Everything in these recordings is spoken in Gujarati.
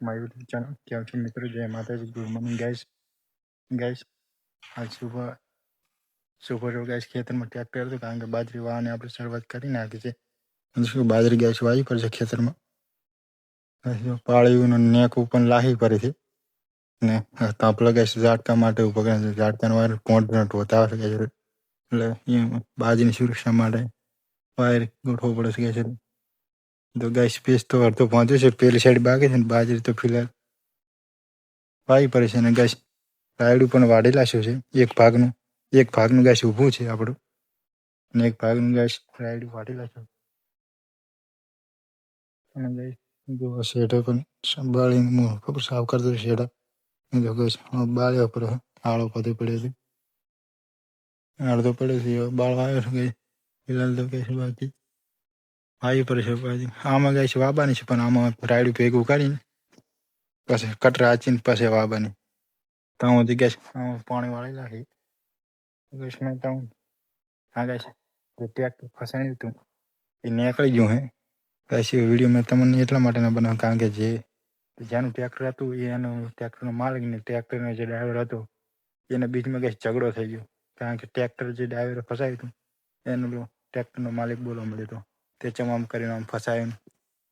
માય યુટ્યુબ ચેનલ કેમ છો મિત્રો? જય માતાજી, ગુડ મોર્નિંગ ગાઈસ. આજ સુપર ગાઈસ ખેતરમાં ટ્રેક્ટર હતું કારણ કે બાજરી વાવવાની આપણે શરૂઆત કરી નાખી છે. શું બાજરી ગાઈસ વાવી પડશે ખેતરમાં. પાળીનું નેક ઉપર લાહી પડી છે ને તાપલા ગાઈસ ઝાટકા માટે ઉભા કર્યા છે. ઝાટકાનો વાયર પોઈન્ટ હોતા હશે એટલે અહીંયા બાજરીની સુરક્ષા માટે વાયર ગોઠવવો પડે છે. તો ગાઈસ પેસ તો અડધો પહોંચ્યો છે, પેલી સાઈડ બાકી છે ને બાજરી તો ફિલહાલ વાવી પડે છે. અને ગાઈસ રાયડું પણ વાઢી લાખ્યું છે. એક ભાગનું ગાઈસ ઊભું છે આપણું, અને એક ભાગનું ગાઈસ રાયડું વાઢી લાખ્યું. અને ગાઈસ જો શેઢો પણ સંભાળીને ખબર સાફ કરતો શેઢા જો ગાઈસ બાળ્યા પર આળો બધો પડ્યો છે, અડધો પડ્યો છે. બાળ આવ્યો છે ગાઈસ ફિલહાલ તો ગાઈસ બાકી આવી પડે છે. બાજુ આમાં ગાઈસ વાબાની છે, પણ આમાં રાયડું ભેગું કરીને પછી કટરા આચીને પછી વાબાની ત્યાં સુધી ગાઈસ પાણી વાળી નાખી. હા ગાઈસ જે ટ્રેક્ટર ફસાયું હતું એ નીકળી ગયું હે ગાઈસ. એ વિડીયો મેં તમને એટલા માટે ના બનાવ્યો કારણ કે જેનું ટ્રેક્ટર હતું એનો ટ્રેક્ટરનો માલિક ને ટ્રેક્ટરનો જે ડ્રાઈવર હતો એને બીચમાં ગાઈસ ઝઘડો થઈ ગયો કારણ કે ટ્રેક્ટર જે ડ્રાઈવરે ફસાયું હતું એનો ટ્રેક્ટરનો માલિક બોલવા મળ્યો હતો તે ચમામ કરીને આમ ફસાયું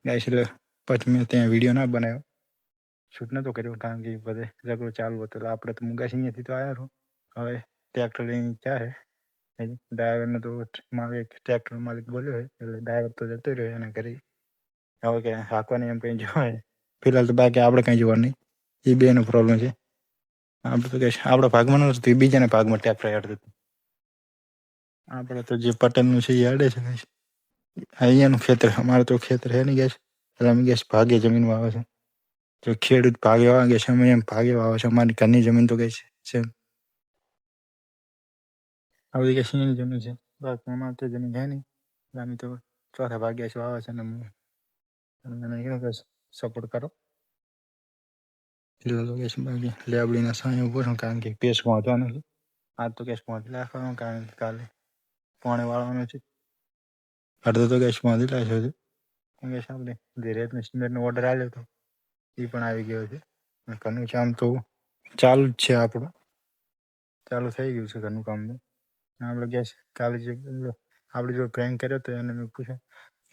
ગાઈસ. એટલે પછી મેં ત્યાં વિડીયો ના બનાવ્યો, શૂટ નતો કર્યો કારણ કે બધે ઝઘડો ચાલુ હતો. એટલે આપણે તો મુંગાસી અહીંયાથી તો આવ્યા છો, હવે ટ્રેક્ટર લઈને ક્યાં છે ડ્રાઈવરને તો માલિક ટ્રેક્ટર માલિક બોલ્યો હોય એટલે ડ્રાઈવર તો જતો રહ્યો એના ઘરે. હવે કે હાંકવાની એમ કંઈ જોવાય ફિલહાલ તો બાકી આપણે કંઈ જોવા નહીં. એ બેનો પ્રોબ્લેમ છે. આપણે તો કંઈ આપણા ભાગમાં ન હતું, એ બીજાના ભાગમાં ટ્રેક્ટર હેડતું હતું. આપણે તો જે પટેલનું છે એ હેડે છે ગાઈસ. અહીંયાનું ખેતર, અમારે તો ખેતર હે નહીં ગાઈસ, એટલે અમે ગેસ ભાગે જમીન વાવે છે. જો ખેડૂત ભાગે વાવે છે, અમે એમ ભાગે વાવે છે. અમારી ઘરની જમીન તો ગઈ છે આ બધી કઈ સિંહની જમીન છે, બાકી અમારે તો જમીન છે નહીં. અમે તો ચોથા ભાગ્યા છે વાવે છે ને મને સપોર્ટ કરો. એટલે લોકેશન બાકી લેબડીના સાંય ઉભો છું કારણ કે પેસ પહોંચવા નથી. આજ તો કેસ પહોંચી રાખવાનું કારણ કે કાલે પાણી વાળવાનું છે. અડધો તો ગેસ પહોંચી લાગ્યો છે. ગેસ આપણે જે રેતનો સિમેન્ટનો ઓર્ડર આવ્યો હતો એ પણ આવી ગયો છે. ઘરનું કામ તો ચાલુ જ છે, આપણું ચાલુ થઈ ગયું છે ઘરનું કામ. આપણે ગેસ કાલે જે આપણે જો પ્રેન્ક કર્યો તો એને મેં પૂછ્યું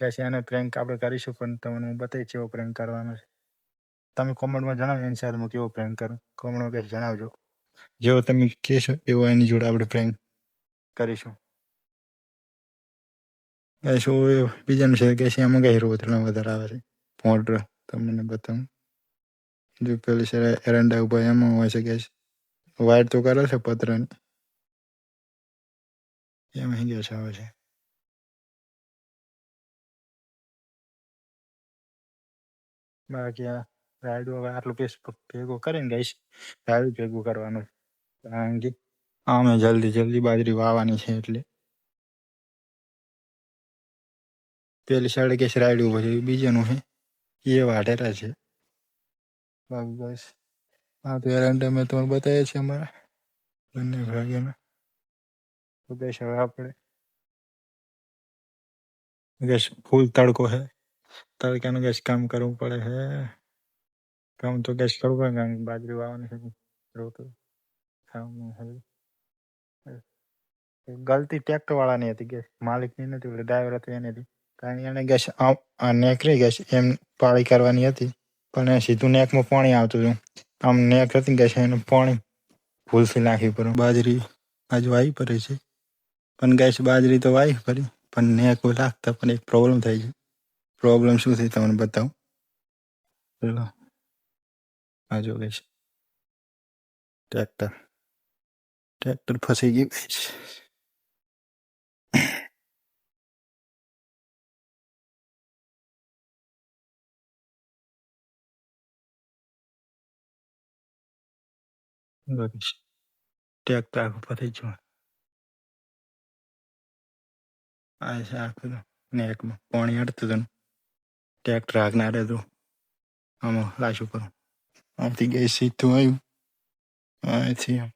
ગેસ એને પ્રેન્ક આપણે કરીશું, પણ તમને હું બતાવીશ કેવો પ્રેન્ક કરવાનો છે. તમે કોમેન્ટમાં જણાવો એની સાથે હું કેવો પ્રેન્ક કરું, કોમેન્ટમાં ગેસ જણાવજો. જેવો તમે કહેશો એવો એની જોડે આપણે પ્રેન્ક કરીશું. ગેસ બીજાનું છે ગેસ એમાં ગઈ રોતડા વધારે આવે છે. ફોન તમને બતાવું જો પેલી છે એરંડા ઉપર એમાં હોય છે ગેસ વાયર તો કરે છે પતરાની, એમાં ગેસ આવે છે. બાકી આ રાયડું હવે આટલું પેસ ભેગું કરીને ગઈશ, રાયડું ભેગું કરવાનું કારણ કે આમે જલ્દી બાજરી વાવવાની છે. એટલે પેલી સાઈડે ગેસ રાયડું પછી બીજાનું છે એ વાઢેલા છે. બાકી ગેસ હા તો એરંડા મેં તમને બતાવ્યા છે અમારા બંને ભાગ્યના. તો ગેસ હવે આપણે ગેસ ફૂલ તડકો છે, તડકાનું ગેસ કામ કરવું પડે છે. કામ તો ગેસ કરવું પડે કારણ કે બાજરી વાવવાની છે. રોતો ગલતી ટ્રેક્ટર વાળાની હતી, ગેસ માલિકની નથી, ડ્રાઈવર હતો એની હતી. કારણ કે એને ગેસ આ નેક રહી ગેસ એમ પાળી કરવાની હતી, પણ એ સીધું નેકમાં પાણી આવતું હતું. આમ નેક હતી ગેસ એનું પાણી ભૂલથી નાખી પર બાજરી આજુ આવી પડે છે. પણ ગેસ બાજરી તો વાવી પડી પણ નેક લાગતા પણ એક પ્રોબ્લેમ થઈ છે. પ્રોબ્લેમ શું થઈ તમને બતાવું. ચલો આ જો ગેસ ટ્રેક્ટર ફસી ગયું ગેસ. ટ્રેક્ટર આખું ફસાઈ ગયું. આ છે આખું નેકમાં પાણી અડતું હતું, ટ્રેક્ટર આગના અડે હતું આમાં લાશ ઉપર આમથી ગેસ સીધું આવ્યું અહીંથી આમ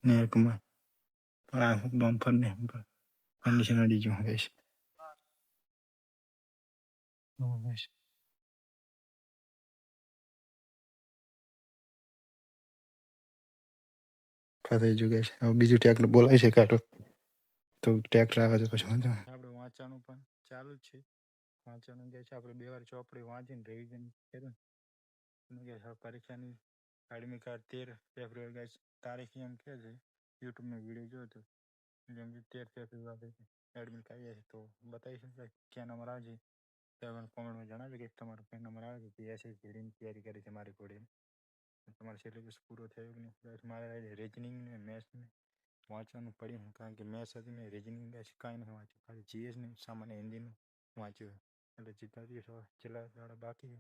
નેકમાં પણ આખું બમ્પર ને કન્ડિશન અડી ગયું ગેસ. બફા થઈ ગયું ગાઈસ. હવે બીજું ટ્રેક્ટર બોલાય છે કાઢો તો ટ્રેક્ટર આવે તો પછી વાંધો નહીં. આપણે વાંચવાનું પણ ચાલુ જ છે. વાંચવાનું ગાઈસ આપણે 2 વાર ચોપડી વાંચીને રિવિઝન કર્યું ને ગાઈસ હવે પરીક્ષાની એડમિટ કાર્ડ 13 ફેબ્રુઆરી ગાઈસ તારીખ એમ કહે છે. યુટ્યુબમાં વિડીયો જોયો હતો જેમ કે 13 ફેબ્રુઆરી એડમિટ કાર્ડ આવી છે તો બતાવી શકે ક્યાં નંબર આવે છે તમે કોમેન્ટમાં જણાવજો કે તમારો કયો નંબર આવે છે. પીએસઆઈ જીડીની તૈયારી કરી છે મારી ઘોડે તમારો સિલેબસ પૂરો થયો કે નહીં. મારે રિઝનિંગ ને મેથ્સ ને વાંચવાનું પડ્યું કારણ કે મેથ્સ હતી ને રિઝનિંગ કાંઈ નથી વાંચ્યું ખાલી જીએસ ને સામાન્ય હિન્દીનું વાંચ્યું એટલે જેટલા દિવસ છેલ્લા દાડા બાકી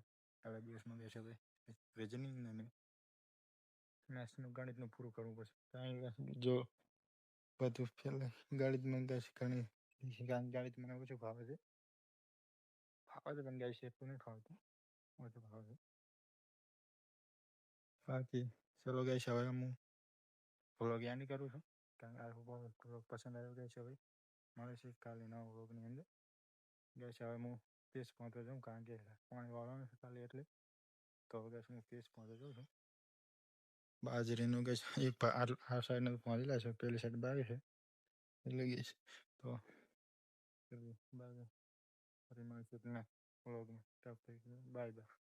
આગલા દિવસમાં બેસે હવે રિઝનિંગ ને મેથ્સનું ગણિતનું પૂરું કરવું પડશે કારણ કે જો બધું પહેલાં ગણિતમાં ઘણી ગણિત મને ઓછું ફાવે છે પણ ગાઈસ એટલું નહીં ફાવતું ઓછું ફાવે છે બાકી ચલો ગાઈસ હવે હું વ્લોગ યાદ કરું છું કારણ કે આ વ્લોગ પસંદ આવ્યો ગાઈસ હવે મળે છે કાલે નવા વ્લોગની અંદર ગાઈસ હવે હું ફેસ પહોંચવા જાઉં કારણ કે પાણી વાળવાનું છે કાલે એટલે તો હવે ગાઈસ હું ફેસ પહોંચવા જાઉં છું બાજરીનું ગાઈસ એક આ સાઈડને પહોંચેલા છે પેલી સાઈડ બાકી છે એટલે ગાઈસ તો બાય ફરી મળીશું વ્લોગમાં બાય બાય.